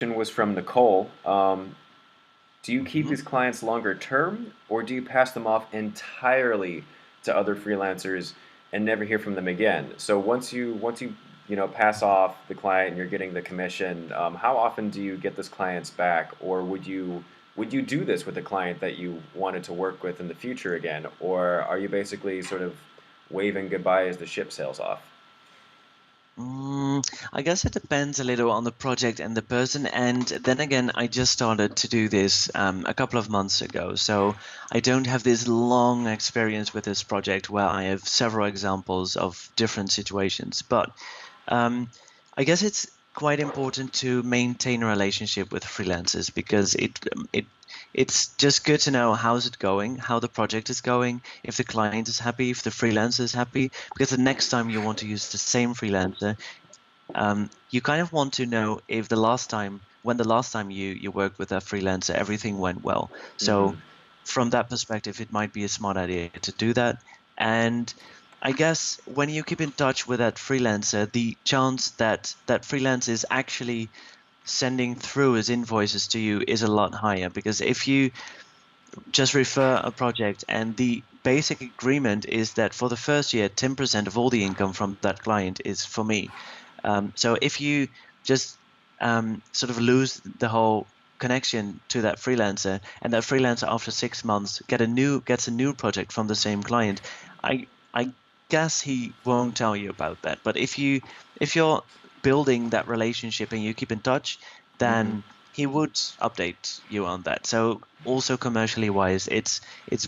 Question was from Nicole. Do you keep Mhm. these clients longer term, or do you pass them off entirely to other freelancers and never hear from them again? So once you pass off the client and you're getting the commission, how often do you get those clients back, or would you do this with a client that you wanted to work with in the future again, or are you basically sort of waving goodbye as the ship sails off? Mm, I guess it depends a little on the project and the person. And then again, I just started to do this a couple of months ago. So I don't have this long experience with this project where I have several examples of different situations. But um, I guess it's quite important to maintain a relationship with freelancers because it's just good to know how's it going, how the project is going, if the client is happy, if the freelancer is happy. Because the next time you want to use the same freelancer, you kind of want to know if when the last time you worked with a freelancer, everything went well. Mm-hmm. So from that perspective, it might be a smart idea to do that. And I guess when you keep in touch with that freelancer, the chance that that freelancer is actually sending through his invoices to you is a lot higher, because if you just refer a project and the basic agreement is that for the first year, 10% of all the income from that client is for me. So if you just sort of lose the whole connection to that freelancer, and that freelancer after 6 months gets a new project from the same client, I guess he won't tell you about that. But if you're building that relationship and you keep in touch, Mm-hmm. then he would update you on that. So also commercially wise, it's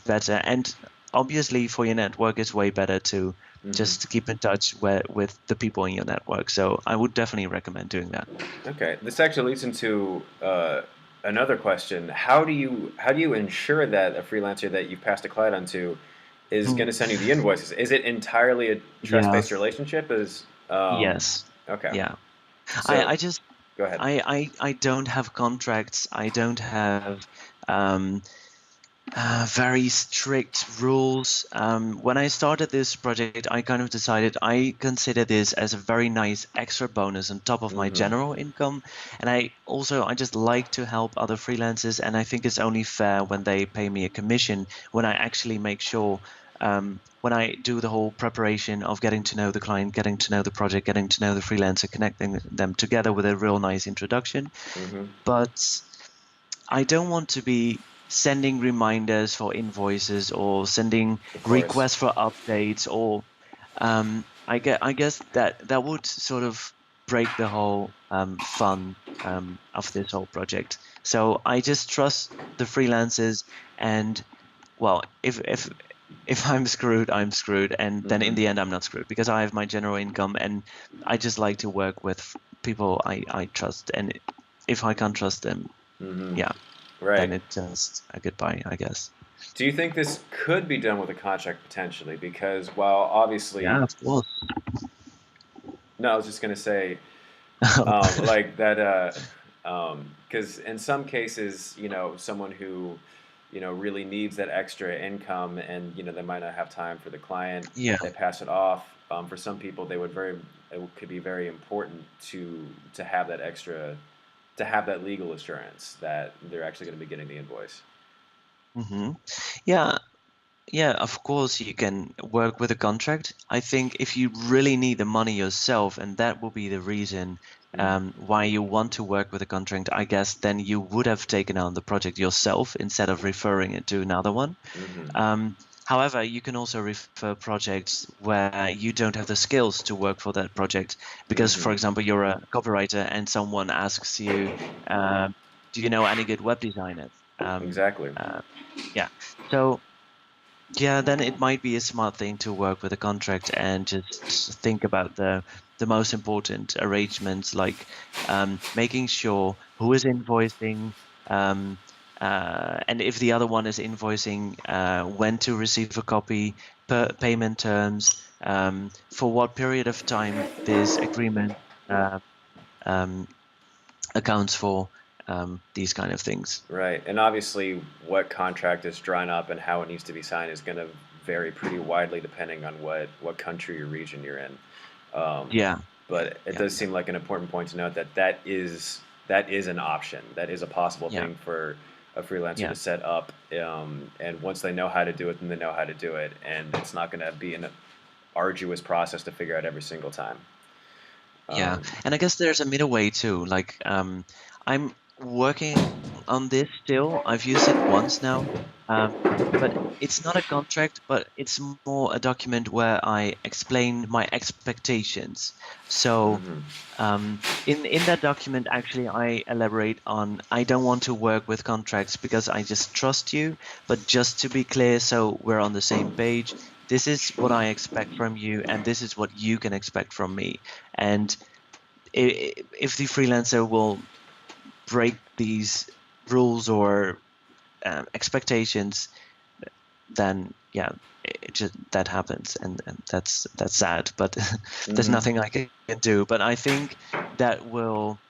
better. And obviously for your network, it's way better to Mm-hmm. just keep in touch with the people in your network. So I would definitely recommend doing that. Okay, this actually leads into another question. How do you ensure that a freelancer that you've passed a client onto is going to Mm. send you the invoices? Is it entirely a Yeah. trust-based relationship? Is Yes. okay. Yeah. So I just go ahead. I don't have contracts. I don't have um very strict rules. When I started this project, I kind of decided I consider this as a very nice extra bonus on top of my Mm-hmm. general income. And I just like to help other freelancers, and I think it's only fair when they pay me a commission when I actually make sure. When I do the whole preparation of getting to know the client, getting to know the project, getting to know the freelancer, connecting them together with a real nice introduction. Mm-hmm. But I don't want to be sending reminders for invoices or sending Of course. requests for updates, or I guess that that would sort of break the whole fun of this whole project. So I just trust the freelancers, and well, if I'm screwed, I'm screwed, and then in Mm-hmm. the end I'm not screwed because I have my general income, and I just like to work with people I trust, and if I can't trust them, Mm-hmm. yeah, Right. then it's just a goodbye, I guess. Do you think this could be done with a contract potentially? Because while obviously, Yeah, of course. no, I was just gonna say, like that, because in some cases, someone who, really needs that extra income and, they might not have time for the client, Yeah. they pass it off. For some people, it could be very important to have that extra, to have that legal assurance that they're actually going to be getting the invoice. hmm Yeah, yeah, of course you can work with a contract. I think if you really need the money yourself, and that will be the reason Mm. why you want to work with a contract, I guess then you would have taken on the project yourself instead of referring it to another one. Hmm. Um, However, you can also refer projects where you don't have the skills to work for that project. Because, for Hmm. example, you're a copywriter and someone asks you, do you know any good web designers? Exactly. Uh, yeah. So, yeah, then it might be a smart thing to work with a contract and just think about the most important arrangements, like making sure who is invoicing, um, and if the other one is invoicing, when to receive a copy, payment terms, for what period of time this agreement uh, um, accounts for, these kind of things. Right. And obviously, what contract is drawn up and how it needs to be signed is going to vary pretty widely depending on what country or region you're in. Um, Yeah, but it yeah, does seem like an important point to note that that is. that is an option. That is a possible Yeah, thing for a freelancer yeah, to set up. And once they know how to do it, then they know how to do it, and it's not going to be an arduous process to figure out every single time. yeah. Um, And I guess there's a middle way too. Like, I'm working on this still. I've used it once now, um, but it's not a contract, but it's more a document where I explain my expectations. So, mhm. in that document, actually, I elaborate on I don't want to work with contracts because I just trust you. But just to be clear, so we're on the same page, this is what I expect from you, and this is what you can expect from me. And if the freelancer will break these rules or expectations, then yeah, it just that happens, and that's sad. But there's Mhm. nothing I can do. But I think that will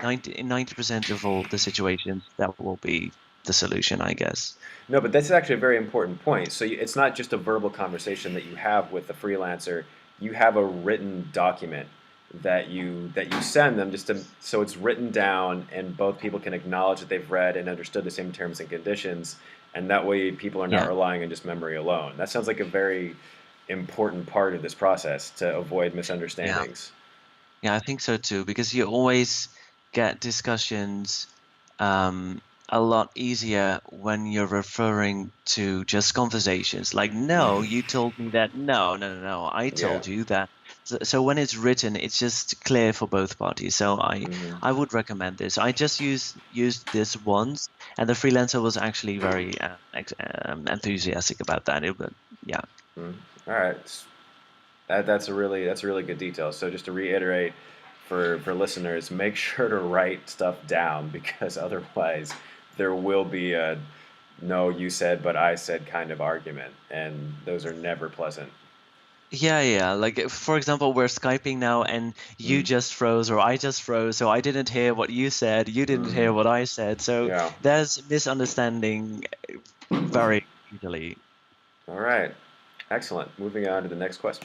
90% of all the situations that will be the solution, I guess. No, but that's actually a very important point. So it's not just a verbal conversation that you have with the freelancer. You have a written document that you send them just to so it's written down and both people can acknowledge that they've read and understood the same terms and conditions, and that way people are not Yeah, relying on just memory alone. That sounds like a very important part of this process to avoid yeah, misunderstandings. yeah. I think so too, because you always get discussions um, a lot easier when you're referring to just conversations. Like, no, you told me that. No, no, no, no, I Yeah. told you that. So when it's written, it's just clear for both parties. So Hmm. I would recommend this. I just used this once, and the freelancer was actually very enthusiastic about that. Yeah, Hmm. All right. That's a really good detail. So just to reiterate for listeners, make sure to write stuff down because otherwise there will be a no, you said, but I said kind of argument, and those are never pleasant. yeah, yeah. Like, for example, we're Skyping now, and you Mm. just froze, or I just froze, so I didn't hear what you said, you didn't Hmm. hear what I said. So Yeah. there's misunderstanding very easily. All right. Excellent. Moving on to the next question.